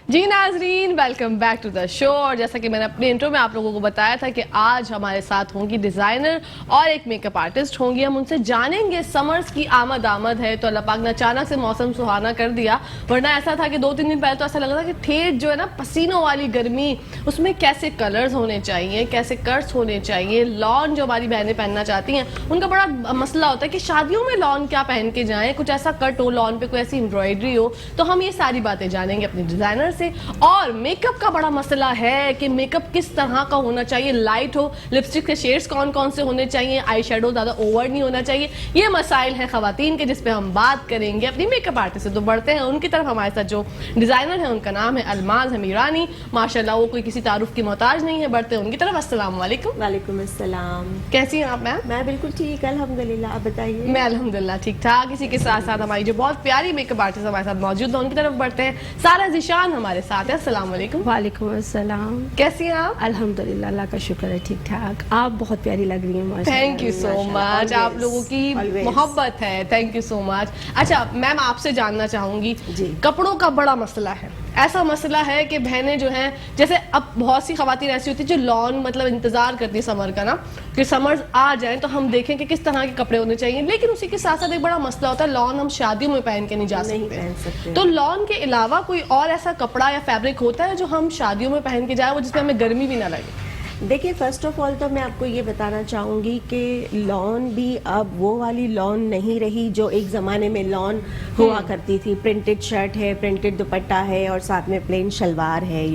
جی ناظرین، welcome back to the شو. اور جیسا کہ میں نے اپنے انٹرو میں آپ لوگوں کو بتایا تھا کہ آج ہمارے ساتھ ہوں گی ڈیزائنر اور ایک میک اپ آرٹسٹ ہوں گی. ہم ان سے جانیں گے سمرز کی آمد ہے تو اللہ پاک نے اچانک سے موسم سہانا کر دیا، ورنہ ایسا تھا کہ 2-3 دن پہلے تو ایسا لگ رہا تھا کہ ٹھیٹ جو ہے نا پسینوں والی گرمی، اس میں کیسے کلرز ہونے چاہیے، کیسے کٹس ہونے چاہیے. لان جو ہماری بہنیں پہننا چاہتی ہیں ان کا بڑا مسئلہ ہوتا ہے کہ شادیوں میں لان کیا پہن کے جائیں، کچھ ایسا کٹ ہو لان پہ، کوئی ایسی امبرائڈری ہو. تو ہم یہ ساری باتیں جانیں گے اپنے ڈیزائنر سے. اور میک اپ کا بڑا مسئلہ ہے کہ میک اپ کس طرح کا ہونا چاہیے، لائٹ ہو، لپسٹک کے شیڈز کون سے ہونے چاہیے، آئی شیڈو زیادہ اوور نہیں ہونا چاہیے. یہ مسائل ہیں خواتین کے جس پہ ہم بات کریں گے اپنی میک اپ آرٹسٹ سے. تو بڑھتے ہیں ان کی طرف. ہمارے ساتھ جو ڈیزائنر ہیں ان کا نام ہے الماظ حمیرانی. ماشاءاللہ وہ کوئی کسی تعارف کی محتاج نہیں ہے. بڑھتے ہیں ان کی طرف. السلام علیکم. وعلیکم السلام. کیسی ہیں آپ میم؟ میں بالکل ٹھیک الحمدللہ. آپ بتائیے. میں الحمدللہ ٹھیک ٹھاک. اسی کے ساتھ ساتھ ہماری جو بہت پیاری میک اپ آرٹسٹ ہمارے ساتھ موجود ہیں ان کی طرف بڑھتے ہیں. سارہ ذیشان ہمارے ساتھ ہے. السلام علیکم. وعلیکم السلام. کیسی ہیں آپ؟ الحمدللہ اللہ کا شکر ہے ٹھیک ٹھاک. آپ بہت پیاری لگ رہی ہیں. تھینک یو سو مچ. آپ لوگوں کی محبت ہے. تھینک یو سو مچ. اچھا میم آپ سے جاننا چاہوں گی، کپڑوں کا بڑا مسئلہ ہے. ایسا مسئلہ ہے کہ بہنیں جو ہیں، جیسے اب بہت سی خواتین ایسی ہوتی ہیں جو لان مطلب انتظار کرتی ہے سمر کا نا، کہ سمرز آ جائیں تو ہم دیکھیں کہ کس طرح کے کپڑے ہونے چاہیے. لیکن اسی کے ساتھ ساتھ ایک بڑا مسئلہ ہوتا ہے، لان ہم شادیوں میں پہن کے نہیں جا سکتے. تو لان کے علاوہ کوئی اور ایسا کپڑا یا فیبرک ہوتا ہے جو ہم شادیوں میں پہن کے جائیں وہ جس میں ہمیں گرمی بھی نہ لگے؟ دیکھیے فرسٹ آف آل تو میں آپ کو یہ بتانا چاہوں گی کہ لان بھی اب وہ والی لان نہیں رہی جو ایک زمانے میں لان ہوا کرتی تھی. پرنٹڈ شرٹ ہے، پرنٹڈ دوپٹہ ہے اور ساتھ میں پلین شلوار ہے.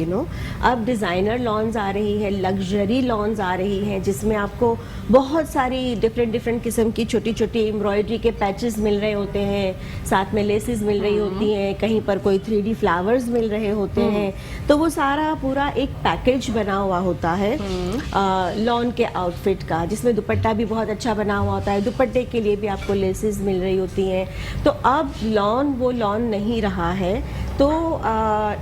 اب ڈیزائنر لانز آ رہی ہے، لگژری لانز آ رہی ہیں جس میں آپ کو بہت ساری ڈفرینٹ قسم کی چھوٹی چھوٹی امبرائڈری کے پیچز مل رہے ہوتے ہیں، ساتھ میں لیسز مل رہی ہوتی ہیں، کہیں پر کوئی 3D فلاورز مل رہے ہوتے ہیں. تو وہ سارا پورا ایک پیکج بنا ہوا ہوتا ہے لان کے آؤٹ فٹ کا، جس میں دوپٹہ بھی بہت اچھا بنا ہوا ہوتا ہے. دوپٹے کے لیے بھی آپ کو لیسز مل رہی ہوتی ہیں. تو اب لان وہ لان نہیں رہا ہے. تو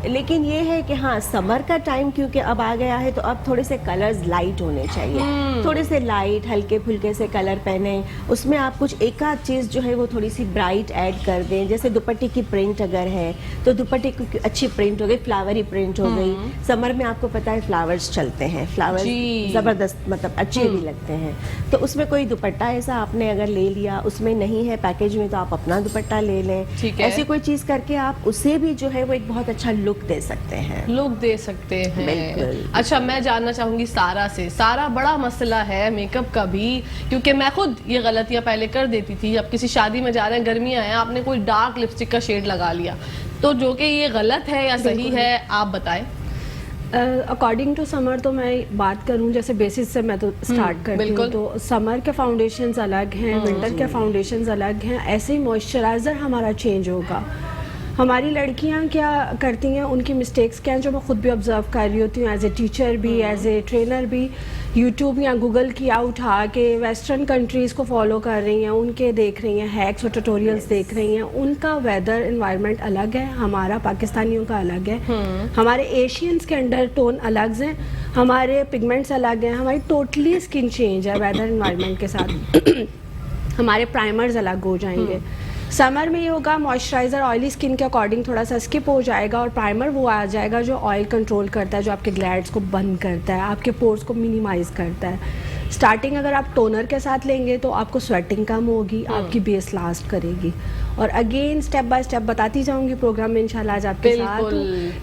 لیکن یہ ہے کہ ہاں سمر کا ٹائم کیونکہ اب آ گیا ہے تو اب تھوڑے سے کلرز لائٹ ہونے چاہیے. تھوڑے سے لائٹ ہلکے پھلکے سے کلر پہنیں. اس میں آپ کچھ ایک آدھ چیز جو ہے وہ تھوڑی سی برائٹ ایڈ کر دیں. جیسے دوپٹے کی پرنٹ اگر ہے تو دوپٹے کی اچھی پرنٹ ہو گئی، فلاوری پرنٹ ہو گئی. سمر میں آپ کو پتا ہے فلاورز چلتے ہیں، فلاورز زبردست مطلب اچھے بھی لگتے ہیں. تو اس میں کوئی دوپٹہ ایسا آپ نے اگر لے لیا، اس میں نہیں ہے پیکج میں، تو آپ اپنا دوپٹہ لے لیں. ایسی کوئی چیز کر کے آپ اسے بھی جو ہے وہ ایک بہت اچھا لک دے سکتے ہیں. بالکل. اچھا میں جاننا چاہوں گی سارہ سے. سارہ بڑا مسئلہ ہے میک اپ کا بھی، کیونکہ میں خود یہ غلطیاں پہلے کر دیتی تھی. اب کسی شادی میں جا رہے ہیں، گرمیاں ہیں، آپ نے کوئی ڈارک لپسٹک کا شیڈ لگا لیا، تو جو کہ یہ غلط ہے یا صحیح ہے آپ بتائیں. اکارڈنگ ٹو سمر تو میں بات کروں، جیسے بیسس سے میں تو اسٹارٹ کرتی ہوں. تو سمر کے فاؤنڈیشنز الگ ہیں، ونٹر کے فاؤنڈیشنز الگ ہیں. ایسے ہی موئسچرائزر ہمارا چینج ہوگا. ہماری لڑکیاں کیا کرتی ہیں، ان کی مسٹیکس کیا ہیں جو میں خود بھی آبزرو کر رہی ہوتی ہوں ایز اے ٹیچر بھی، ایز اے ٹرینر بھی. یوٹیوب یا گوگل کیا اٹھا کے ویسٹرن کنٹریز کو فالو کر رہی ہیں، ان کے دیکھ رہی ہیں ہیکس اور ٹیوٹوریلز دیکھ رہی ہیں. ان کا ویدر انوائرمنٹ الگ ہے، ہمارا پاکستانیوں کا الگ ہے. ہمارے ایشینز کے انڈر ٹون الگ ہیں، ہمارے پگمنٹس الگ ہیں، ہماری ٹوٹلی اسکن چینج ہے ویدر انوائرمنٹ کے ساتھ. ہمارے پرائمرز الگ ہو جائیں گے. سمر میں یہ ہوگا موئسچرائزر آئلی اسکن کے اکارڈنگ تھوڑا سا اسکپ ہو جائے گا، اور پرائمر وہ آ جائے گا جو آئل کنٹرول کرتا ہے، جو آپ کے گلیڈس کو بند کرتا ہے، آپ کے پورس کو منیمائز کرتا ہے. اسٹارٹنگ اگر آپ ٹونر کے ساتھ لیں گے تو آپ کو سویٹنگ کم ہوگی، آپ کی بیس لاسٹ کرے گی. اور اگین اسٹیپ بائی اسٹیپ بتاتی جاؤں گی پروگرام میں انشاءاللہ آج آپ کے ساتھ.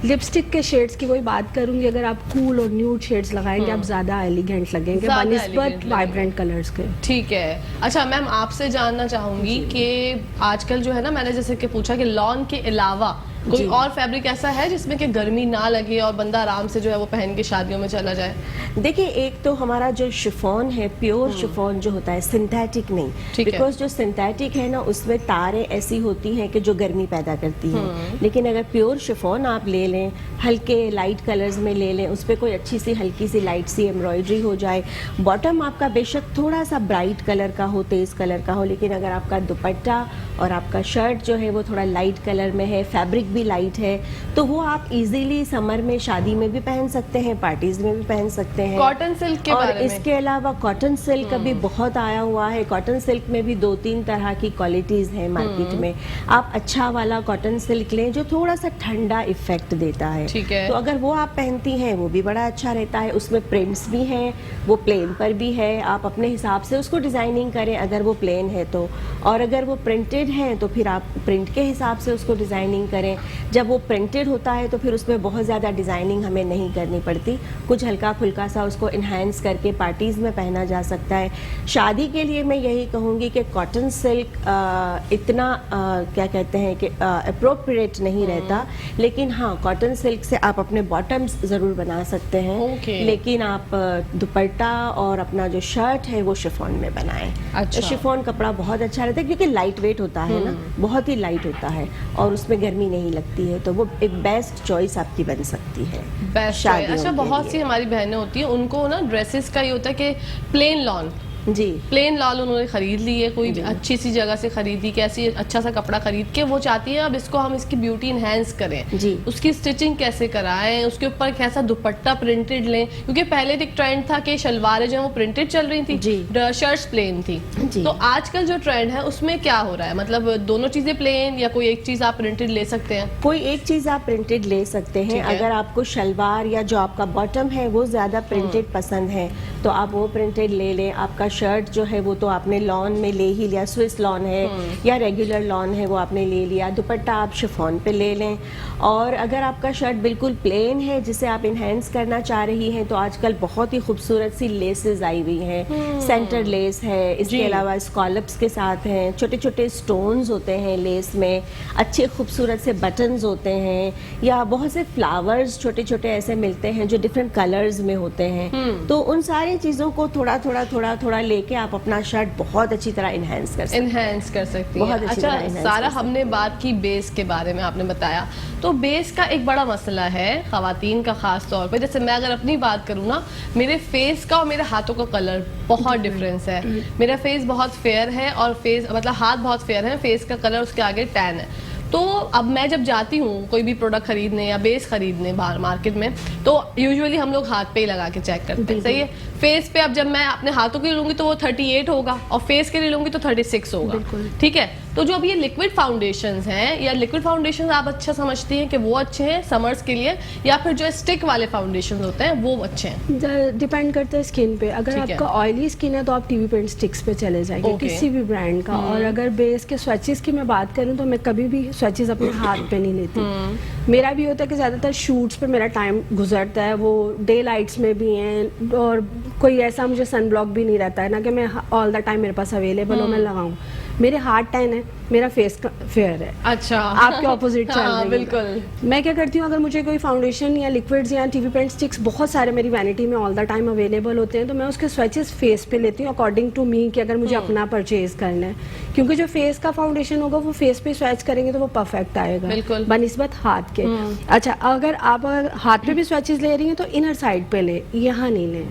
لپسٹک کے شیڈز کی وہی بات کروں گی. اگر آپ کول اور نیوڈ شیڈز لگائیں گے آپ زیادہ ایلیگنٹ لگیں گے بنسبت وائبرنٹ کلرز کے. ٹھیک ہے. اچھا میم آپ سے جاننا چاہوں گی کہ آج کل جو ہے نا، میں نے جیسے کہ پوچھا کہ لان کے علاوہ کوئی اور فیبرک ایسا ہے جس میں کہ گرمی نہ لگے اور بندہ آرام سے جو ہے وہ پہن کے شادیوں میں چلا جائے؟ دیکھیے ایک تو ہمارا جو شفون ہے، پیور شفون جو ہوتا ہے، سنتھیٹک نہیں. بیکاز جو سنتھیٹک ہے نا اس میں تاریں ایسی ہوتی ہیں کہ جو گرمی پیدا کرتی ہیں. لیکن اگر پیور شفون آپ لے لیں، ہلکے لائٹ کلرز میں لے لیں، اس پہ کوئی اچھی سی ہلکی سی لائٹ سی ایمبرائڈری ہو جائے. باٹم آپ کا بے شک تھوڑا سا برائٹ کلر کا ہو، تیز کلر کا ہو، لیکن اگر آپ کا دوپٹہ اور آپ کا شرٹ جو ہے وہ تھوڑا لائٹ کلر میں ہے، فیبرک بھی لائٹ ہے، تو وہ آپ ایزیلی سمر میں شادی میں بھی پہن سکتے ہیں، پارٹیز میں بھی پہن سکتے ہیں. کاٹن سلک کے بارے میں، اور اس کے علاوہ کاٹن سلک ابھی بہت آیا ہوا ہے. کاٹن سلک میں بھی 2-3 طرح کی کوالٹیز ہیں مارکیٹ हाथ में, आप अच्छा वाला कॉटन सिल्क लें जो थोड़ा सा ठंडा इफेक्ट देता है। ठीक है। तो अगर वो आप पहनती हैं वो भी बड़ा अच्छा रहता है, उसमें प्रिंट्स भी हैं, वो प्लेन पर भी है, आप अपने हिसाब से उसको डिज़ाइनिंग करें अगर वो प्लेन है तो, और अगर वो प्रिंटेड हैं तो फिर आप प्रिंट के हिसाब से उसको डिज़ाइनिंग करें। जब वो प्रिंटेड होता है तो फिर उसमें बहुत ज़्यादा डिज़ाइनिंग हमें नहीं करनी पड़ती, कुछ हल्का फुल्का सा उसको इन्हांस करके पार्टीज़ में पहना जा सकता है। शादी के लिए मैं यही कहूँगी कि कॉटन सिल्क इतना क्या कहते हैं कि अप्रोप्रिएट नहीं रहता, लेकिन हाँ कॉटन सिल्क से आप अपने बॉटम्स ज़रूर बना सकते हैं। Okay. लेकिन आप दुपट्टा और अपना जो शर्ट है वो शिफॉन में बनाएं। अच्छा। शिफॉन कपड़ा बहुत अच्छा रहता है क्योंकि लाइट वेट होता है ना, बहुत ही लाइट होता है और उसमें गर्मी नहीं लगती है, तो वो एक बेस्ट चॉइस आपकी बन सकती है बेस्ट। शादियों अच्छा, के बहुत लिए। सी हमारी बहनें होती हैं, उनको ना ड्रेसेस का ये होता है कि प्लेन लॉन, जी प्लेन लॉन उन्होंने खरीद ली है, कोई अच्छी सी जगह से खरीदी, कैसी अच्छा सा कपड़ा खरीद के वो चाहती है अब इसको हम इसकी ब्यूटी इनहेंस करें, जी। उसकी स्टिचिंग कैसे कराएं, उसके ऊपर कैसा दुपट्टा प्रिंटेड लें, क्योंकि पहले एक ट्रेंड था कि शलवारें जो है वो प्रिंटेड चल रही थी, जी। शर्ट्स प्लेन थी। जी। तो आजकल जो ट्रेंड है उसमें क्या हो रहा है, मतलब दोनों चीजें प्लेन या कोई एक चीज आप प्रिंटेड ले सकते हैं? कोई एक चीज आप प्रिंटेड ले सकते हैं। ठीक है। अगर आपको शलवार या जो आपका बॉटम है वो ज्यादा प्रिंटेड पसंद है तो आप वो प्रिंटेड ले लें। आपका शर्ट जो है वो तो आपने लॉन में ले ही लिया, स्विस लॉन है या रेगुलर लॉन है वो आपने ले लिया। दुपट्टा आप शिफॉन पे ले लें। और अगर आपका शर्ट बिल्कुल प्लेन है जिसे आप इन्हेंस करना चाह रही हैं तो आजकल बहुत ही खूबसूरत सी लेसेस आई हुई हैं, सेंटर लेस है, इसके अलावा स्कॉलप्स के साथ हैं, छोटे छोटे स्टोन्स होते हैं लेस में, अच्छे खूबसूरत से बटन्स होते हैं, या बहुत से फ्लावर्स छोटे छोटे ऐसे मिलते हैं जो डिफरेंट कलर्स में होते हैं। तो उन सारी चीज़ों को थोड़ा थोड़ा लेके आप अपना शर्ट बहुत अच्छी तरह इन्हेंस कर सकते हैं। इनहेंस कर सकती बहुत है। अच्छी अच्छा तरह enhance सारा कर हमने बात की बेस के बारे में, आपने बताया तो बेस का एक बड़ा मसला है ख़वातीन का ख़ास तौर पे। जैसे मैं अगर अपनी बात करूँ ना, मेरे फेस का और मेरे हाथों का कलर बहुत डिफरेंस है। मेरा फेस बहुत फेयर है और फेस मतलब हाथ बहुत फेयर है, फेस का कलर उसके आगे टैन है। तो अब मैं जब जाती हूँ कोई भी प्रोडक्ट खरीदने या बेस खरीदने बाहर मार्केट में, तो यूजुअली हम लोग हाथ पे ही लगा के चेक करते हैं, सही है। फेस पे अब जब मैं अपने हाथों के लिए लूँगी तो वो 38 होगा और फेस के लिए लूँगी तो 36 होगा, ठीक है। तो जो अब ये लिक्विड फाउंडेशंस हैं, या लिक्विड फाउंडेशन आप अच्छा समझती हैं कि वो अच्छे हैं समर्स के लिए, या फिर जो स्टिक वाले फाउंडेशन होते हैं वो अच्छे हैं? डिपेंड करता है स्किन पे। अगर ठीक है। आपका ऑयली स्किन है तो आप टीवी पेंट स्टिक्स पे चले जाएंगे, Okay. किसी भी ब्रांड का। और अगर बेस के स्वैचेस की मैं बात करूँ तो मैं कभी भी स्वैचेस अपने हाथ पे नहीं लेती। मेरा भी होता है कि ज़्यादातर शूट्स पे मेरा टाइम गुजरता है, वो डे लाइट्स में भी हैं, और कोई ऐसा मुझे सन ब्लॉक भी नहीं रहता है ना कि मैं ऑल द टाइम मेरे पास अवेलेबल हो मैं लगाऊं। मेरे हाथ टैन है, मेरा फेस फेयर है। अच्छा, आपके ऑपोजिट चल रही है। बिल्कुल। मैं क्या करती हूँ, अगर मुझे कोई फाउंडेशन या लिक्विड्स या टीवी पेंट स्टिक्स बहुत सारे मेरी वैनिटी में ऑल द टाइम अवेलेबल होते हैं तो मैं उसके स्वैचेस फेस पे लेती हूँ अकॉर्डिंग टू मी, कि अगर मुझे अपना परचेज करना है, क्योंकि जो फेस का फाउंडेशन होगा वो फेस पे स्वैच करेंगे तो वो परफेक्ट आएगा बिल्कुल। बनिस्बत हाथ के। अच्छा, अगर आप हाथ पे भी स्वैचेस ले रही हैं तो इनर साइड पे ले, यहाँ नहीं लें,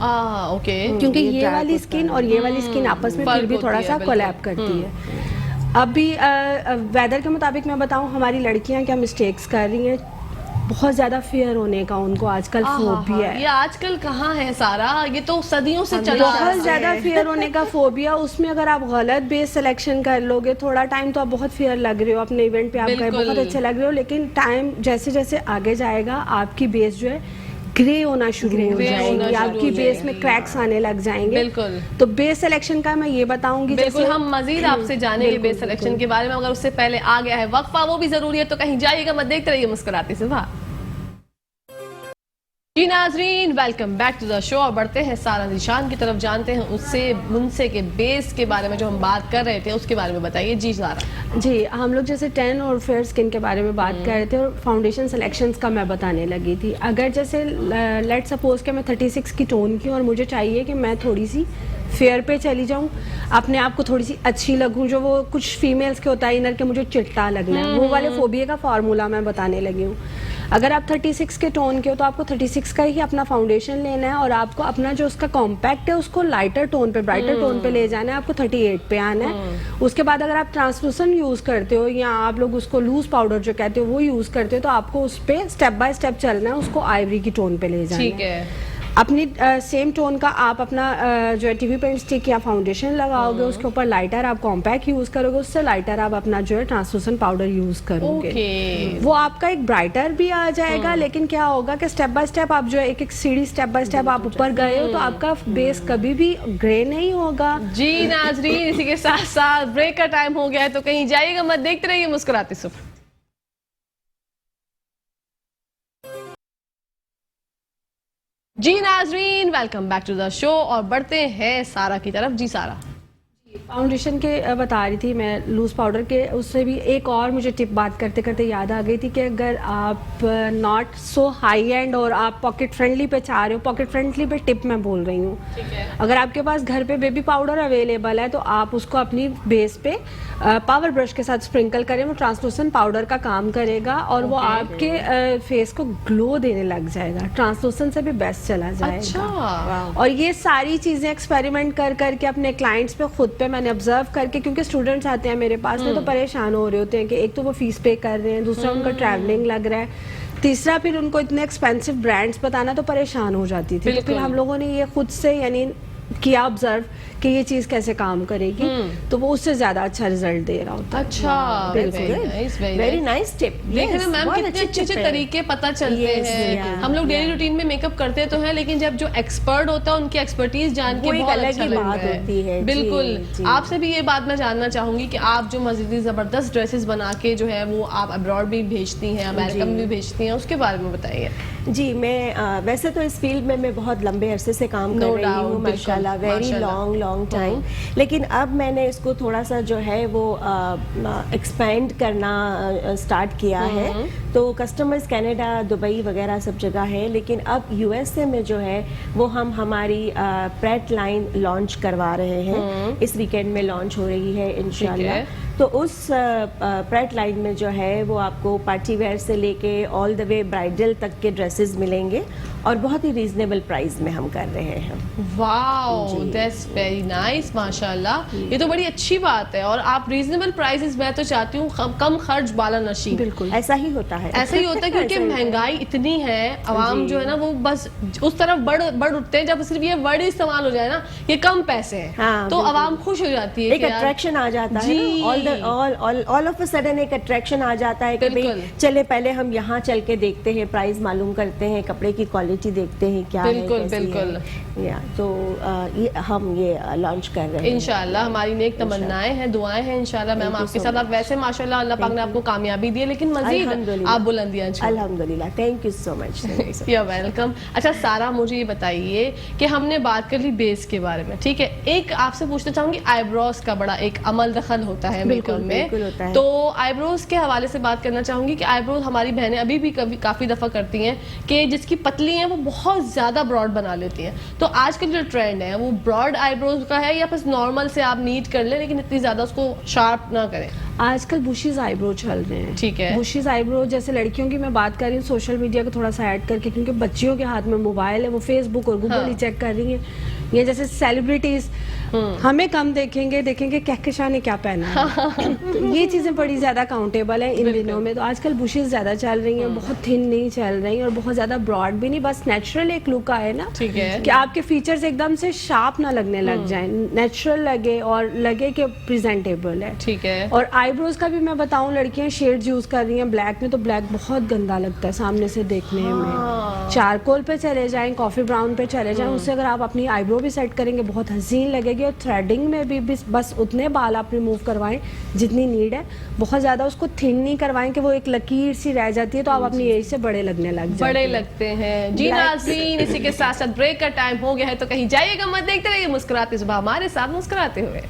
ओके। क्योंकि ये ये dark वाली होता स्किन और ये वाली स्किन आपस में फर्क फिर भी होती थोड़ा है, सा बिल्कुल। कोलैब करती है। अभी वेदर के मुताबिक मैं बताऊं, हमारी लड़कियां क्या मिस्टेक्स कर रही हैं, बहुत ज़्यादा फेयर होने का उनको आजकल फोबिया है। ये आजकल कहाँ है सारा, ये तो सदियों से चला आ रहा बहुत है। ज़्यादा फेयर होने का फोबिया, उसमें अगर आप गलत बेस सिलेक्शन कर लोगे, थोड़ा टाइम तो आप बहुत फेयर लग रहे हो, अपने इवेंट पे आप गए बिल्कुल। बहुत अच्छे लग रहे हो, लेकिन टाइम जैसे जैसे आगे जाएगा आपकी बेस जो है ग्रे होना शुरू हो Grey होना जाएगी, शुरू आपकी हो बेस जाएगी। में क्रैक्स आने लग जाएंगे। बिल्कुल। तो बेस सिलेक्शन का मैं ये बताऊंगी, बिल्कुल, जैसे हम मजीद आपसे जानेंगे बिल्कुल, बेस सिलेक्शन बिल्कुल। के बारे में, मगर उससे पहले आ गया है वक्फा, वो भी जरूरी है, तो कहीं जाइएगा मत, देखते रहिए मुस्कुराते सुबह। जी नाजरीन, welcome back to the show. और बढ़ते हैं सारा निशान की तरफ, जानते हैं उससे मुनसे के बेस के बारे में जो हम बात कर रहे थे उसके बारे में बताइए। जी सारा जी, हम लोग जैसे टैन और फेयर स्किन के बारे में बात कर रहे थे और फाउंडेशन सिलेक्शंस का मैं बताने लगी थी। अगर जैसे लेट सपोज कि मैं 36 की टोन की और मुझे चाहिए कि मैं थोड़ी सी फेयर पे चली जाऊं, अपने आप को थोड़ी सी अच्छी लगूं, जो वो कुछ फीमेल्स के होता है इनर के मुझे चिट्टा लगना है, वो वाले फोबिया का फार्मूला मैं बताने लगी हूँ। अगर आप 36 के टोन के हो तो आपको 36 का ही अपना फाउंडेशन लेना है और आपको अपना जो उसका कॉम्पैक्ट है उसको लाइटर टोन पे, ब्राइटर टोन पे ले जाना है, आपको 38 पे आना है। उसके बाद अगर आप ट्रांसलूसेंट यूज़ करते हो या आप लोग उसको लूज पाउडर जो कहते हो वो यूज़ करते हो तो आपको उस पर स्टेप बाय स्टेप चलना है, उसको आइवरी की टोन पे ले जाना है। ठीक है। अपनी सेम टोन का आप अपना जो है टीवी पेंट स्टिक या फाउंडेशन लगाओगे, उसके ऊपर लाइटर आप कॉम्पैक्ट यूज करोगे, उससे लाइटर आप अपना जो है ट्रांसलूसेंट पाउडर यूज करोगे। वो आपका एक ब्राइटर भी आ जाएगा, लेकिन क्या होगा कि स्टेप बाय स्टेप आप जो है एक एक सीढ़ी स्टेप बाय स्टेप आप ऊपर गए हो तो आपका बेस कभी भी ग्रे नहीं होगा। जी नाजरीन, इसी के साथ साथ ब्रेक का टाइम हो गया है, तो कहीं जाइएगा मत, देखते रहिए मुस्कुराते सुबह। जी नाजरीन, welcome back to the show और बढ़ते हैं सारा की तरफ। जी सारा, फाउंडेशन के बता रही थी मैं, लूज पाउडर के, उससे भी एक और मुझे टिप बात करते करते याद आ गई थी कि अगर आप नॉट सो हाई एंड और आप पॉकेट फ्रेंडली पे चाह रहे हो, पॉकेट फ्रेंडली पे टिप मैं बोल रही हूँ, अगर आपके पास घर पे बेबी पाउडर अवेलेबल है तो आप उसको अपनी बेस पे पावर ब्रश के साथ स्प्रिंकल करें, वो ट्रांसलूसेंट पाउडर का काम करेगा और वो आपके फेस को ग्लो देने लग जाएगा, ट्रांसलूसेंट से भी बेस्ट चला जाएगा। अच्छा। और ये सारी चीजें एक्सपेरिमेंट कर करके अपने क्लाइंट्स पे खुद पे मैंने ऑब्जर्व करके, क्योंकि स्टूडेंट्स आते हैं मेरे पास में तो परेशान हो रहे होते हैं कि एक तो वो फीस पे कर रहे हैं, दूसरा उनका ट्रैवलिंग लग रहा है, तीसरा फिर उनको इतने एक्सपेंसिव ब्रांड्स बताना, तो परेशान हो जाती थी। तो फिर हम लोगों ने ये खुद से यानी किया ऑब्जर्व कि ये चीज कैसे काम करेगी, तो वो उससे ज्यादा अच्छा रिजल्ट दे रहा होता है। अच्छा, वेरी नाइस टिप। देख रहे मैम कितने अच्छे अच्छे तरीके पता चलते हैं। हम लोग डेली रूटीन में मेकअप करते तो हैं, लेकिन जब जो एक्सपर्ट होता है उनकी एक्सपर्टीज जान के बहुत अच्छा लगता है। बिल्कुल, आपसे भी ये बात मैं जानना चाहूंगी कि आप जो मज़ीद जबरदस्त ड्रेसेस बना के जो है वो आप अब्रॉड भी भेजती हैं, अमेरिका में भी भेजती हैं, उसके बारे में बताइए। जी, मैं वैसे तो इस फील्ड में मैं बहुत लंबे अरसे से काम कर रही हूँ, माशाल्लाह, वेरी लॉन्ग टाइम, लेकिन अब मैंने इसको थोड़ा सा जो है वो एक्सपेंड करना स्टार्ट किया है। तो कस्टमर्स कनाडा, दुबई वगैरह सब जगह है, लेकिन अब यूएसए में जो है वो हम हमारी प्रेट लाइन लॉन्च करवा रहे हैं। इस वीकेंड में लॉन्च हो रही है इंशाल्लाह। तो उस प्रेट लाइन में जो है वो आपको पार्टी वेयर से लेके ऑल द वे ब्राइडल तक के ड्रेसेस मिलेंगे और बहुत ही रीजनेबल प्राइस में हम कर रहे हैं। वाओ, दैट्स वेरी नाइस, माशाल्लाह, ये तो बड़ी अच्छी बात है। और आप रीजनेबल प्राइसेस, मैं तो चाहती हूँ कम खर्च बाला नशीन। बिल्कुल ऐसा ही होता है, ऐसा ही होता है, क्योंकि महंगाई इतनी है, आवाम जो है ना वो बस उस तरफ बढ़ उठते हैं जब सिर्फ ये वर्ड इस्तेमाल हो जाए ना, ये कम पैसे हैं, तो आवाम खुश हो जाती है, एक अट्रैक्शन आ जाता है, ऑल ऑफ अ सडन एक अट्रैक्शन आ जाता है कि भाई चले पहले हम यहाँ चल के देखते हैं, प्राइस मालूम करते हैं, कपड़े की क्वालिटी देखते हैं क्या है, बिल्कुल। या तो हम ये लॉन्च कर रहे हैं इंशाल्लाह। हमारी नेक तमन्नाएं हैं, दुआएं हैं इंशाल्लाह मैम आपके साथ। आप वैसे माशाल्लाह अल्लाह पाक ने आपको कामयाबी दी है, लेकिन मजीद आप बुलंदियां छुएं। अल्हम्दुलिल्लाह, thank you so much. You welcome. अच्छा सारा, मुझे ये बताइए कि हमने बात कर ली बेस के बारे में, ठीक है, एक आपसे पूछना चाहूंगी, आईब्रोज का बड़ा एक अमल दखल होता है मेकअप में, तो आईब्रोज के हवाले से बात करना चाहूंगी कि आईब्रोज हमारी बहनें अभी भी काफी दफा करती हैं कि जिसकी पतली है वो बहुत ज्यादा ब्रॉड बना लेती हैं। तो आजकल जो ट्रेंड है वो ब्रॉड आईब्रोज का है या बस नॉर्मल से आप नीट कर लें लेकिन इतनी ज्यादा उसको शार्प ना करें? आजकल बुशीज आईब्रो चल रहे हैं, ठीक है। बुशीज आईब्रो, जैसे लड़कियों की मैं बात कर रही हूँ, सोशल मीडिया को थोड़ा सा ऐड करके, क्योंकि बच्चियों के हाथ में मोबाइल है, वो फेसबुक और गूगल ही चेक कर रही हैं। ये जैसे सेलिब्रिटीज हमें कम देखेंगे कहकशां ने क्या पहना है। तो ये चीजें बड़ी ज्यादा काउंटेबल है इन दिनों में। तो आजकल बुशेस ज्यादा चल रही हैं, बहुत थिन नहीं चल रही और बहुत ज्यादा ब्रॉड भी नहीं, बस नेचुरल एक लुक आए ना, ठीक है, कि आपके फीचर्स एकदम से शार्प ना लगने लग जाए, नेचुरल लगे और लगे कि प्रेजेंटेबल है, ठीक है। और आईब्रोज का भी मैं बताऊं, लड़कियां शेड्स यूज कर रही हैं ब्लैक में, तो ब्लैक बहुत गंदा लगता है सामने से देखने में। चारकोल पे चले जाएं, कॉफी ब्राउन पे चले जाएं, उससे अगर आप अपनी आईब्रो भी सेट करेंगे बहुत हसीन लगेगी। और थ्रेडिंग में भी बस उतने बाल आप रिमूव करवाएं जितनी नीड है, बहुत ज्यादा उसको थिन नहीं करवाएं कि वो एक लकीर सी रह जाती है, तो आप अपनी एज से बड़े लगने लग जाते हैं, बड़े लगते हैं। जी नाज़रीन, इसी के साथ साथ ब्रेक का टाइम हो गया है, तो कहीं जाइएगा मत, देखते रहिए मुस्कुराते सुबह हमारे साथ मुस्कुराते हुए।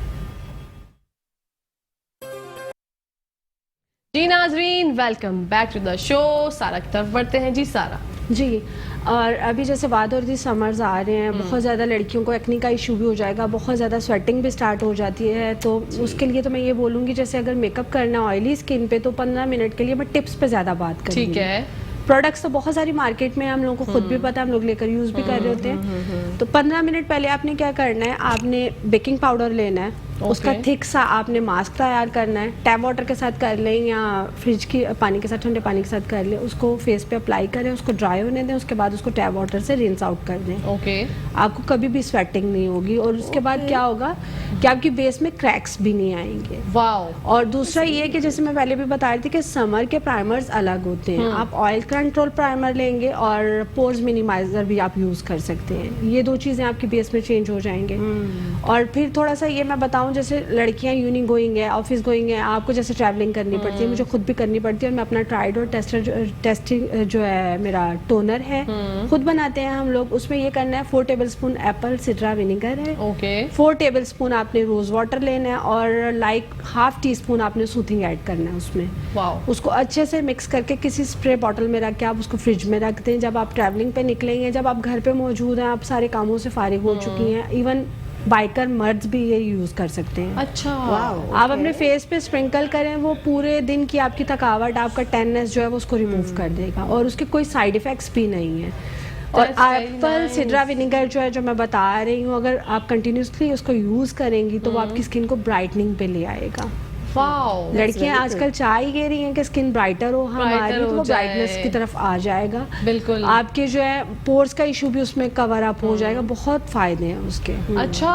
जी नाज़रीन, welcome back to the show. सारा की तरफ बढ़ते हैं। जी सारा जी, और अभी जैसे बात हो रही थी, समर्स आ रहे हैं, बहुत ज़्यादा लड़कियों को एक्ने का इशू भी हो जाएगा, बहुत ज़्यादा स्वेटिंग भी स्टार्ट हो जाती है, तो उसके लिए तो मैं ये बोलूँगी, जैसे अगर मेकअप करना है ऑयली स्किन पे, तो 15 मिनट के लिए मैं टिप्स पे ज़्यादा बात करूँगी। ठीक है। प्रोडक्ट्स तो बहुत सारी मार्केट में हम लोगों को खुद भी पता है, हम लोग लेकर यूज़ भी कर रहे होते हैं। तो 15 मिनट पहले आपने क्या करना है, आपने बेकिंग पाउडर लेना है, اس کا تھک سا آپ نے ماسک تیار کرنا ہے, ٹیپ واٹر کے ساتھ کر لیں یا فریج کی پانی کے ساتھ, ٹھنڈے پانی کے ساتھ کر لیں, اس کو فیس پہ اپلائی کریں, اس کو ڈرائی ہونے دیں, اس کے بعد اس کو ٹیپ واٹر سے رنس آؤٹ کر دیں. اوکے, آپ کو کبھی بھی سویٹنگ نہیں ہوگی, اور اس کے بعد کیا ہوگا کہ آپ کی بیس میں کریکس بھی نہیں آئیں گے. واو. اور دوسرا یہ کہ جیسے میں پہلے بھی بتا رہی تھی کہ سمر کے پرائمرز الگ ہوتے ہیں, آپ آئل کنٹرول پرائمر لیں گے اور پورز منیمائزر بھی آپ یوز کر سکتے ہیں. یہ دو چیزیں آپ کی بیس میں چینج ہو جائیں گے. اور پھر تھوڑا سا یہ میں بتاؤں, جیسے لڑکیاں یونی گوئنگ ہے, آفس گوئنگ ہے, آپ کو جیسے ٹریولنگ کرنی پڑتی ہے, مجھے خود بھی کرنی پڑتی ہے, اور میں اپنا ٹرائیڈ اور ٹیسٹنگ جو ہے میرا ٹونر ہے خود بناتے ہیں ہم لوگ. اس میں یہ کرنا ہے 4 ٹیبل اسپون ایپل سڈرا ونیگر ہے, 4 ٹیبل اسپون آپ نے روز واٹر لینا ہے, اور لائک ½ ٹی اسپون آپ نے سوتھنگ ایڈ کرنا ہے اس میں. اس کو اچھے سے مکس کر کے کسی اسپرے باٹل میں رکھ کے آپ اس کو فریج میں رکھ دیں. جب آپ ٹریولنگ پہ نکلیں گے, جب آپ گھر پہ موجود ہیں, آپ سارے کاموں سے فارغ ہو چکی ہیں, ایون بائکر مرد بھی یہ یوز کر سکتے ہیں. اچھا, آپ اپنے فیس پہ اسپرنکل کریں, وہ پورے دن کی آپ کی تھکاوٹ, آپ کا ٹیننس جو ہے وہ اس کو ریموو کر دے گا, اور اس کے کوئی سائیڈ ایفیکٹس بھی نہیں ہیں. اور ایپل سڈرا ونیگر جو ہے جو میں بتا رہی ہوں, اگر آپ کنٹینیوسلی اس کو یوز کریں گی تو وہ آپ کی اسکن کو برائٹننگ پہ لے آئے گا. واو. لڑکیاں آج کل چاہ ہی رہی ہیں کہ اسکن برائٹر ہو ہماری, تو وہ برائٹنس کی طرف آ جائے گا. بالکل, آپ کے جو ہے پورس کا ایشو بھی اس میں کور اپ ہو جائے گا. بہت فائدے ہیں اس کے. اچھا,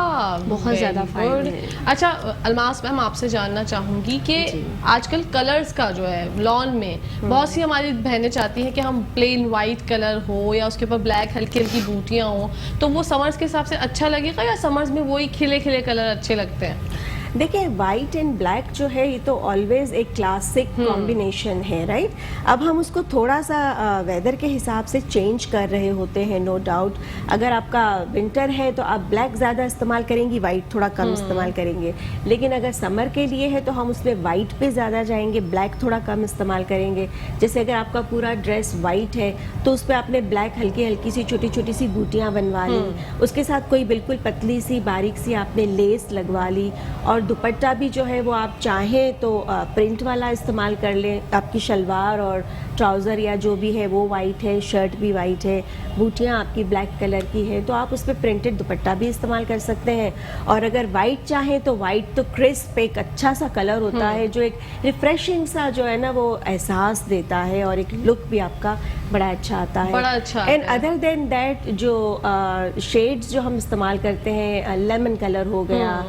بہت زیادہ فائدے ہیں. اچھا الماس میم, آپ سے جاننا چاہوں گی کہ آج کل کلرز کا جو ہے لان میں بہت سی ہماری بہنیں چاہتی ہیں کہ ہم پلین وائٹ کلر ہو یا اس کے اوپر بلیک ہلکی ہلکی بوٹیاں ہوں, تو وہ سمرز کے حساب سے اچھا لگے گا یا سمرز میں وہی کھلے کھلے کلر اچھے لگتے ہیں؟ دیکھیں وائٹ اینڈ بلیک جو ہے یہ تو آلویز ایک کلاسک کمبینیشن ہے, رائٹ. اب ہم اس کو تھوڑا سا ویدر کے حساب سے چینج کر رہے ہوتے ہیں, نو ڈاؤٹ. اگر آپ کا ونٹر ہے تو آپ بلیک زیادہ استعمال کریں گی, وائٹ تھوڑا کم استعمال کریں گے. لیکن اگر سمر کے لیے ہے تو ہم اس میں وائٹ پہ زیادہ جائیں گے, بلیک تھوڑا کم استعمال کریں گے. جیسے اگر آپ کا پورا ڈریس وائٹ ہے تو اس پہ آپ نے بلیک ہلکی ہلکی سی چھوٹی چھوٹی سی بوٹیاں بنوا لی, اس کے ساتھ کوئی بالکل پتلی سی باریک سی آپ نے لیس لگوا لی, اور دوپٹہ بھی جو ہے وہ آپ چاہیں تو پرنٹ والا استعمال کر لیں. آپ کی شلوار اور ٹراؤزر یا جو بھی ہے وہ وائٹ ہے, شرٹ بھی وائٹ ہے, بوٹیاں آپ کی بلیک کلر کی ہے, تو آپ اس پہ پرنٹڈ دوپٹہ بھی استعمال کر سکتے ہیں. اور اگر وائٹ چاہیں تو وائٹ تو کرسپ ایک اچھا سا کلر ہوتا ہے جو ایک ریفریشنگ سا جو ہے نا وہ احساس دیتا ہے, اور ایک لک بھی آپ کا بڑا اچھا آتا ہے. بڑا اچھا. اینڈ ادر دین دیٹ جو شیڈز جو ہم استعمال کرتے ہیں, لیمن کلر ہو گیا,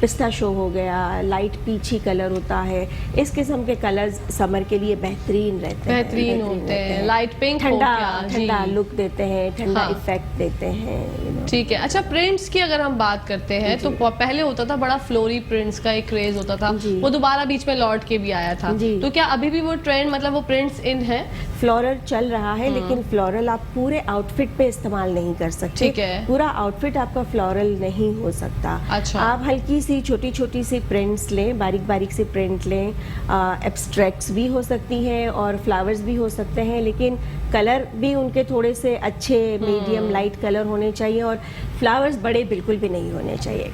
پستا ہو گیا, لائٹ پیچی کلر ہوتا ہے, اس قسم کے کلرز سمر کے لیے بہترین رہتے ہیں, بہترین ہوتے ہیں. لائٹ پنک ٹھنڈا لک دیتے ہیں, ٹھنڈا ایفیکٹ دیتے ہیں. ٹھیک ہے. اچھا پرنٹس کی اگر ہم بات کرتے ہیں تو پہلے ہوتا تھا بڑا فلوری پرنٹس کا ایک کریز ہوتا تھا, وہ دوبارہ بیچ میں لوٹ کے بھی آیا تھا, تو کیا ابھی بھی وہ ٹرینڈ مطلب وہ پرنٹس ان ہے؟ فلورل چل رہا ہے, لیکن فلورل آپ پورے آؤٹ فٹ پہ استعمال نہیں کر سکتے. ٹھیک ہے, پورا آؤٹ فٹ آپ کا فلورل نہیں ہو سکتا. آپ ہلکی سی چھوٹی چھوٹی سی پرنٹس لیں, باریک باریک سی پرنٹ لیں. ایبسٹریکٹس بھی ہو سکتی ہیں اور فلاورز بھی ہو سکتے ہیں, لیکن کلر بھی ان کے تھوڑے سے اچھے میڈیم لائٹ کلر ہونے چاہیے, اور فلاورز بڑے بالکل بھی نہیں ہونے چاہیے.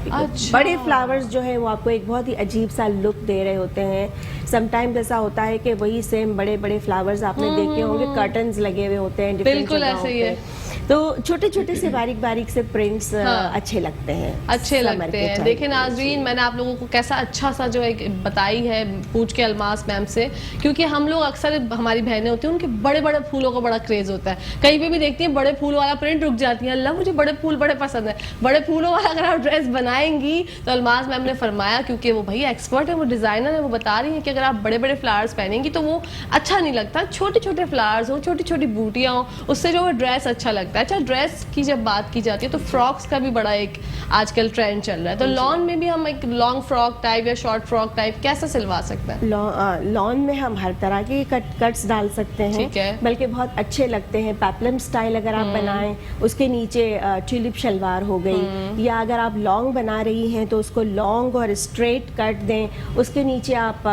بڑے فلاورز جو ہیں وہ آپ کو ایک بہت ہی عجیب سا لک دے رہے ہوتے ہیں. سم ٹائمز ایسا ہوتا ہے کہ وہی سیم بڑے بڑے فلاورز آپ نے دیکھے ہوں گے, کرٹنز لگے ہوئے ہوتے ہیں بالکل ایسے ہی ہے, تو چھوٹے چھوٹے سے باریک باریک سے پرنٹس اچھے لگتے ہیں, اچھے لگتے ہیں. دیکھیں ناظرین, میں نے آپ لوگوں کو کیسا اچھا سا جو ایک بتائی ہے پوچھ کے الماس میم سے, کیونکہ ہم لوگ اکثر ہماری بہنیں ہوتی ہیں ان کے بڑے بڑے پھولوں کا بڑا کریز ہوتا ہے, کہیں پہ بھی دیکھتی ہیں بڑے پھول والا پرنٹ, رک جاتی ہیں, اللہ مجھے بڑے پھول بڑے پسند ہیں. بڑے پھولوں والا اگر آپ ڈریس بنائیں گی تو الماس میم نے فرمایا, کیونکہ وہ بھائی ایکسپرٹ ہے, وہ ڈیزائنر ہے, وہ بتا رہی ہیں کہ اگر آپ بڑے بڑے فلاورز پہنیں گی تو وہ اچھا نہیں لگتا, چھوٹے چھوٹے فلاورز ہوں, چھوٹی چھوٹی بوٹیاں ہوں, اس سے جو وہ ڈریس اچھا لگتا ہے. اچھا ڈریس کی جب بات کی جاتی ہے تو فراکس کا بھی بڑا ایک آج کل ٹرینڈ چل رہا ہے, تو لان میں بھی ہم ایک لانگ فراک ٹائپ یا شارٹ فراک ٹائپ کیسا سلوا سکتے ہیں؟ لان میں ہم ہر طرح کے کٹس ڈال سکتے ہیں, بلکہ بہت اچھے لگتے ہیں. پیپلم سٹائل اگر آپ بنائیں, اس کے نیچے ٹیولپ شلوار ہو گئی, یا اگر آپ لانگ بنا رہی ہیں تو اس کو لانگ اور اسٹریٹ کٹ دیں, اس کے نیچے آپ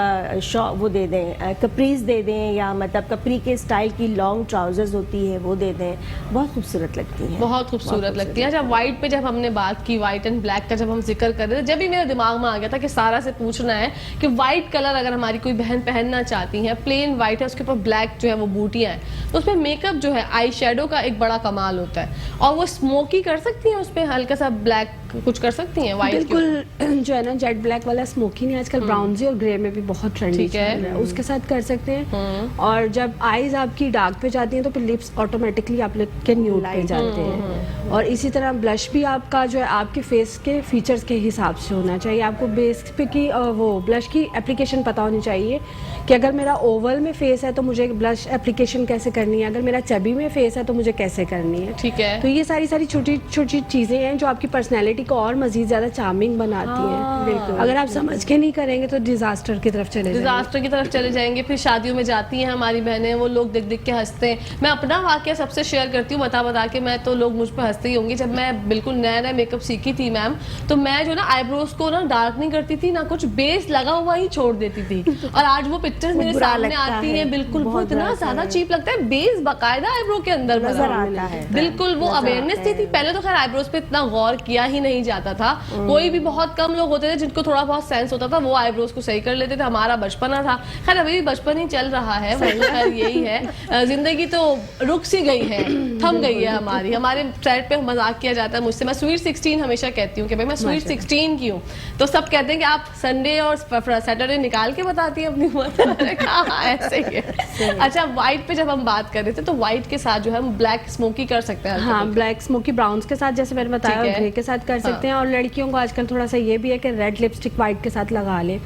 وہ دے دیں, کپریز دے دیں, یا مطلب کپری کے اسٹائل کی لانگ ٹراؤزرز ہوتی ہے وہ دے دیں, بہت خوبصورت لگتی ہیں, بہت خوبصورت لگتی ہے. جب وائٹ پہ جب ہم نے بات کی, وائٹ اینڈ بلیک کا جب ہم ذکر کر رہے تھے, جب ہی میرے دماغ میں آ گیا تھا کہ سارا سے پوچھنا ہے کہ وائٹ کلر اگر ہماری کوئی بہن پہننا چاہتی ہیں, پلین وائٹ ہے, اس کے اوپر بلیک جو ہے وہ بوٹیاں ہیں, تو اس پہ میک اپ جو ہے آئی شیڈو کا ایک بڑا کمال ہوتا ہے, اور وہ اسموکی کر سکتی ہیں اس پہ ہلکا سا بلیک कुछ कर सकती हैं वाइट? बिल्कुल, जो है ना जेट ब्लैक वाला स्मोकी नहीं, आजकल ब्राउन्जी और ग्रे में भी बहुत ट्रेंडी ठीक चल है। रहा है, उसके साथ कर सकते हैं। और जब आईज आपकी डार्क पे जाती हैं तो फिर लिप्स ऑटोमेटिकली आप लोग के न्यूड पे जाते हैं। और इसी तरह ब्लश भी आपका जो है आपके फेस के फीचर्स के हिसाब से होना चाहिए। आपको बेस पे की वो ब्लश की एप्लीकेशन पता होनी चाहिए कि अगर मेरा ओवल में फेस है तो मुझे ब्लश एप्लीकेशन कैसे करनी है, अगर मेरा चबी में फेस है तो मुझे कैसे करनी है। ठीक है। तो ये सारी छोटी छोटी चीजें हैं जो आपकी पर्सनैलिटी को और मजीद ज्यादा चार्मिंग बनाती हैं। बिल्कुल। अगर आप समझ के नहीं करेंगे तो डिजास्टर की तरफ चले जाएंगे। डिजास्टर की तरफ चले जाएंगे। फिर शादियों में जाती हैं हमारी बहनें, वो लोग देख देख के हंसते हैं। मैं अपना वाकया सबसे शेयर करती हूँ बता के, मैं तो लोग मुझ पर हंसते ही होंगे। जब मैं बिल्कुल नया मेकअप सीखी थी मैम, तो मैं जो ना आईब्रोज को ना डार्क नहीं करती थी, ना कुछ बेस लगा हुआ ही छोड़ देती थी। और आज वो पिक्चर्स मेरे बुरा सामने लगता आती है, हैं, बिल्कुल वो बहुत इतना बुरा ज्यादा है। चीप लगता है। बेस बाकायदा आईब्रो के अंदर भरा नजर हुआ आता है। बिल्कुल वो नजर अवेयरनेस आता थी। पहले तो खैर आईब्रोज पे इतना गौर किया ही नहीं जाता था। कोई भी बहुत कम लोग होते थे जिनको थोड़ा बहुत सेंस होता था, वो आईब्रोज को सही कर लेते थे। हमारा बचपना था। खैर अभी भी बचपन ही चल रहा है, वो तो खैर यही है। जिंदगी तो रुक सी गई है, थम गई है हमारी। हमारे साइड पे मजाक किया जाता है मुझसे, मैं स्वीट 16 हमेशा कहती हूँ कि भाई मैं स्वीट 16 की हूँ। तो सब कहते हैं कि आप संडे और सैटरडे निकाल के बताती हैं अपनी उम्र। मैंने कहा हाँ, ऐसे ही है। अच्छा, व्हाइट पे जब हम बात कर रहे थे तो व्हाइट के साथ जो है हम ब्लैक स्मोकी कर सकते हैं। हाँ, ब्लैक स्मोकी ब्राउन्स के साथ जैसे मैंने बताया, ठीक है। और ग्रे के साथ कर सकते हैं। और लड़कियों को आजकल थोड़ा सा ये भी है कि रेड लिपस्टिक व्हाइट के साथ लगा लें।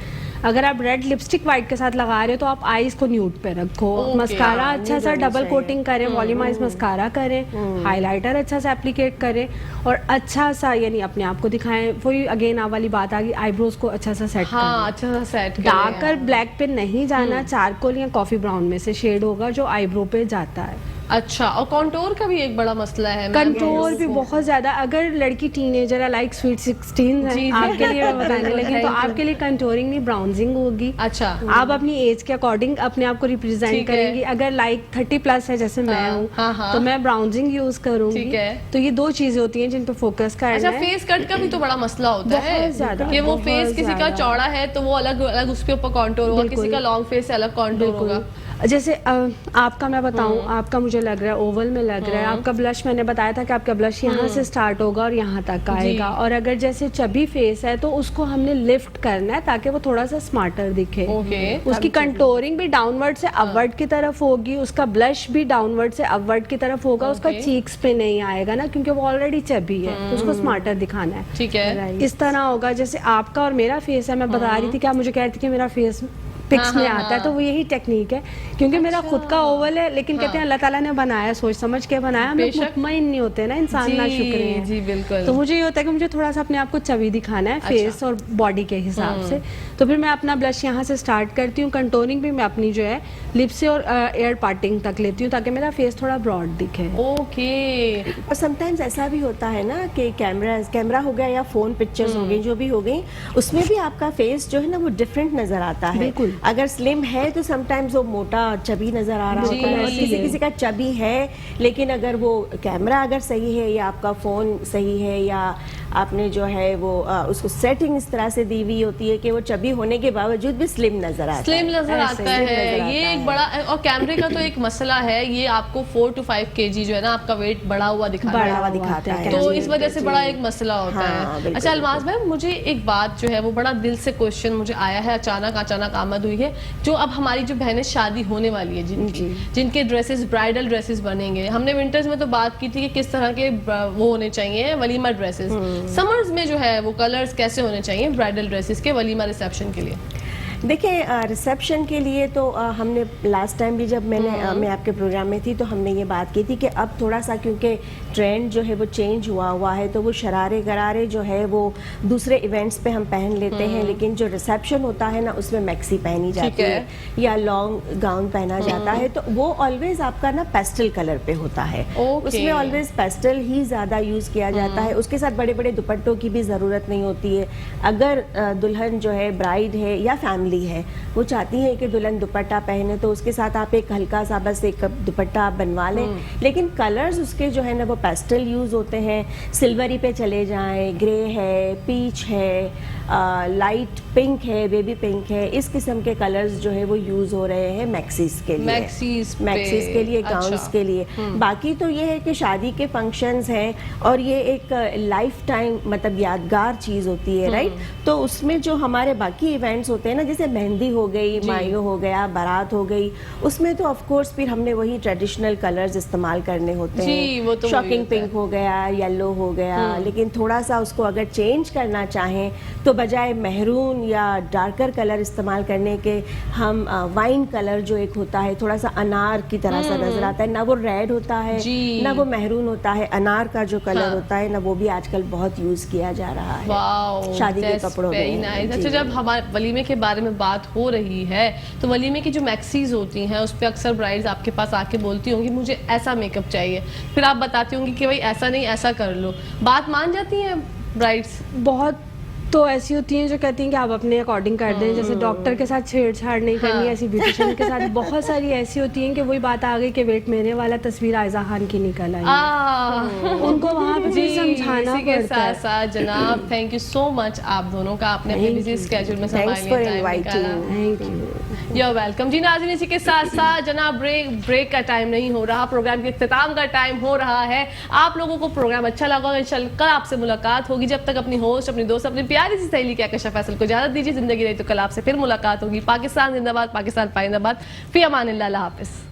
अगर आप रेड लिपस्टिक व्हाइट के साथ लगा रहे हो तो आप आईज को न्यूड पे रखो। Okay, मस्कारा हाँ, अच्छा न्यूड सा होनी डबल चाहिए। कोटिंग करें, वॉल्यूमाइज मस्कारा करें, हाइलाइटर अच्छा सा एप्लीकेट करें और अच्छा सा यानी अपने आप को दिखाएं। वही अगेन आप वाली बात आ गई, आईब्रोज को अच्छा सा सेट हाँ, अच्छा सा सेट डार्क और ब्लैक पे नहीं जाना, चारकोल या कॉफी ब्राउन में से शेड होगा जो आईब्रो पे जाता है। अच्छा, और कॉन्टोर का भी एक बड़ा मसला है मैम। कंट्रोल भी बहुत ज्यादा, अगर लड़की टीनेजर है लाइक स्वीट 16 है, जी, जी। आपके लिए मैं बताने लगी, तो Thank you। आपके लिए कंटोरिंग नहीं ब्राउजिंग होगी। अच्छा, आप अपनी एज के अकॉर्डिंग अपने आप को रिप्रेजेंट ठीक है। करेंगी। अगर लाइक 30 प्लस है जैसे मैं हाँ, हूँ, हाँ। तो मैं ब्राउजिंग यूज करूंगी। ठीक है। तो ये दो चीजें होती हैं जिन पे फोकस करना अच्छा, है। फेस कट का भी तो बड़ा मसला होता है बहुत ज्यादा, कि वो बहुत फेस किसी का ज्यादा। चौड़ा है तो वो अलग अलग उसके ऊपर कॉन्टोर होगा, बिल्कुल। किसी का लॉन्ग फेस से अलग कॉन्टोर होगा। जैसे आपका मैं बताऊं, आपका मुझे लग रहा है ओवल में लग रहा है। आपका ब्लश मैंने बताया था कि आपका ब्लश यहाँ से स्टार्ट होगा और यहाँ तक आएगा। और अगर जैसे चबी फेस है तो उसको हमने लिफ्ट करना है ताकि वो थोड़ा सा स्मार्टर दिखे। ओके। उसकी कंटोरिंग भी डाउनवर्ड से अपवर्ड की तरफ होगी, उसका ब्लश भी डाउनवर्ड से अपवर्ड की तरफ होगा। उसका चीक्स पे नहीं आएगा ना, क्योंकि वो ऑलरेडी चबी है, तो उसको स्मार्टर दिखाना है। ठीक है। इस तरह होगा जैसे आपका और मेरा फेस है। मैं बता रही थी कि आप मुझे कह रही थी कि मेरा फेस पिक्स में आता है, तो वो यही टेक्निक है। क्योंकि मेरा खुद का ओवल है, लेकिन कहते हैं अल्लाह ताला ने बनाया, सोच समझ के बनाया। हम लोग मुतमईन नहीं होते ना, इंसान ना शुक्र हैं। जी बिल्कुल। तो मुझे ये होता है कि मुझे थोड़ा सा अपने आप को छवि दिखाना है फेस और बॉडी के हिसाब से। तो फिर मैं अपना ब्लश यहाँ से स्टार्ट करती हूँ। कंटोरिंग भी मैं अपनी जो है लिप से और एयर पार्टिंग तक लेती हूँ ताकि मेरा फेस थोड़ा ब्रॉड दिखे। ओके। और समटाइम्स ऐसा भी होता है ना कि कैमरा हो गया या फोन पिक्चर्स हो गई, जो भी हो गई, उसमें भी आपका फेस जो है ना वो डिफरेंट नजर आता है। बिल्कुल। अगर स्लिम है तो समटाइम्स वो मोटा चबी नजर आ रहा होता है, और जी। किसी का चबी है, लेकिन अगर वो कैमरा अगर सही है या आपका फोन सही है या आपने जो है वो उसको सेटिंग इस तरह से दी हुई होती है कि वो चबी होने के बावजूद भी स्लिम नजर आता है। स्लिम नजर ऐसे आता slim है, नजर ये आता एक है। बड़ा। और कैमरे का तो एक मसला है, ये आपको 4 to 5 kg जो है ना आपका वेट बढ़ा हुआ दिखाता बढ़ा है, हुआ दिखाता है। तो जी, इस वजह से जी। बड़ा एक मसला होता हाँ, है। बिल्कुल, अच्छा अलमाज मैम, मुझे एक बात जो है वो बड़ा दिल से क्वेश्चन मुझे आया है, अचानक आमद हुई है। जो अब हमारी जो बहनें शादी होने वाली है जिनके ड्रेसेस ब्राइडल ड्रेसेस बनेंगे, हमने विंटर्स में तो बात की थी कि किस तरह के वो होने चाहिए वलीमा ड्रेसेस। समर्स में जो है वो कलर्स कैसे होने चाहिए ब्राइडल ड्रेसेस के वलीमा रिसेप्शन के लिए? देखिए, रिसेप्शन के लिए तो हमने लास्ट टाइम भी जब मैं आपके प्रोग्राम में थी तो हमने ये बात की थी कि अब थोड़ा सा क्योंकि ट्रेंड जो है वो चेंज हुआ है, तो वो शरारे गरारे जो है वो दूसरे इवेंट्स पे हम पहन लेते हैं, लेकिन जो रिसेप्शन होता है ना उसमें मैक्सी पहनी जाती है या लॉन्ग गाउन पहना जाता है, तो वो ऑलवेज आपका ना पेस्टल कलर पे होता है। उसमें ऑलवेज पेस्टल ही ज़्यादा यूज़ किया जाता है। उसके साथ बड़े बड़े दुपट्टों की भी ज़रूरत नहीं होती है। अगर दुल्हन जो है ब्राइड है या फैमिली फैमिली है, वो चाहती हैं कि दुल्हन दुपट्टा पहने, तो उसके साथ आप एक हल्का सा बस एक दुपट्टा आप बनवा लें, लेकिन कलर्स उसके जो है ना वो पेस्टल यूज़ होते हैं, सिल्वरी पे चले जाएं, ग्रे है, पीच है, लाइट पिंक है, बेबी पिंक है, इस किस्म के कलर्स जो है वो यूज़ हो रहे हैं मैक्सीज के लिए, मैक्सीज के लिए, गाउन्स के लिए। बाकी तो ये है कि शादी के फंक्शंस हैं और ये एक लाइफ टाइम मतलब यादगार चीज़ होती है, राइट। तो उसमें जो हमारे बाकी इवेंट्स होते हैं ना, जैसे मेहंदी हो गई, मायो हो गया, बारात हो गई, उसमें तो ऑफ कोर्स फिर हमने वही ट्रेडिशनल कलर्स इस्तेमाल करने होते हैं, वो तो शॉकिंग पिंक हो गया, येलो हो गया, लेकिन थोड़ा सा उसको अगर चेंज करना चाहें तो बजाय मेहरून या डार्कर कलर इस्तेमाल करने के हम वाइन कलर जो एक होता है, थोड़ा सा अनार की तरह सा नजर आता है, ना वो रेड होता है ना वो मेहरून होता है, अनार का जो कलर होता है ना, वो भी आजकल बहुत यूज किया जा रहा है शादी के कपड़ों में। अच्छा, जब हमारे वलीमे के बारे में बात हो रही है तो वलीमे की जो मैक्सीज होती हैं उस पर अक्सर ब्राइड्स आपके पास आके बोलती होंगी मुझे ऐसा मेकअप चाहिए, फिर आप बताती होंगी कि भाई ऐसा नहीं ऐसा कर लो, बात मान जाती हैं ब्राइड्स? बहुत तो ऐसी होती हैं जो कहती हैं कि आप अपने अकॉर्डिंग कर दें, जैसे डॉक्टर के साथ छेड़छाड़ नहीं करनी, ऐसी ब्यूटिशियन के साथ बहुत सारी ऐसी होती हैं कि वही बात आ गई कि वेट मेरे वाला तस्वीर आयजा खान की निकल आई, उनको वहाँ पे भी समझाना पड़ता है। साथ जनाब थैंक यू सो मच आप दोनों का, आपने अपने बिजी स्केड्यूल में यू आर वेलकम। जी नाज़रीन, इसी के साथ साथ जनाब ब्रेक का टाइम नहीं हो रहा, प्रोग्राम के इख्तिताम का टाइम हो रहा है। आप लोगों को प्रोग्राम अच्छा लगा होगा, इंशाल्लाह कल आपसे मुलाकात होगी। जब तक अपनी होस्ट, अपनी दोस्त, अपनी प्यारी सी सहेली के आकाशा फैसल को इजाजत दीजिए। जिंदगी रही तो कल आपसे फिर मुलाकात होगी। पाकिस्तान जिंदाबाद, पाकिस्तान पाइंदाबाद, फी अमानिल्लाह, अल्लाह हाफिज़।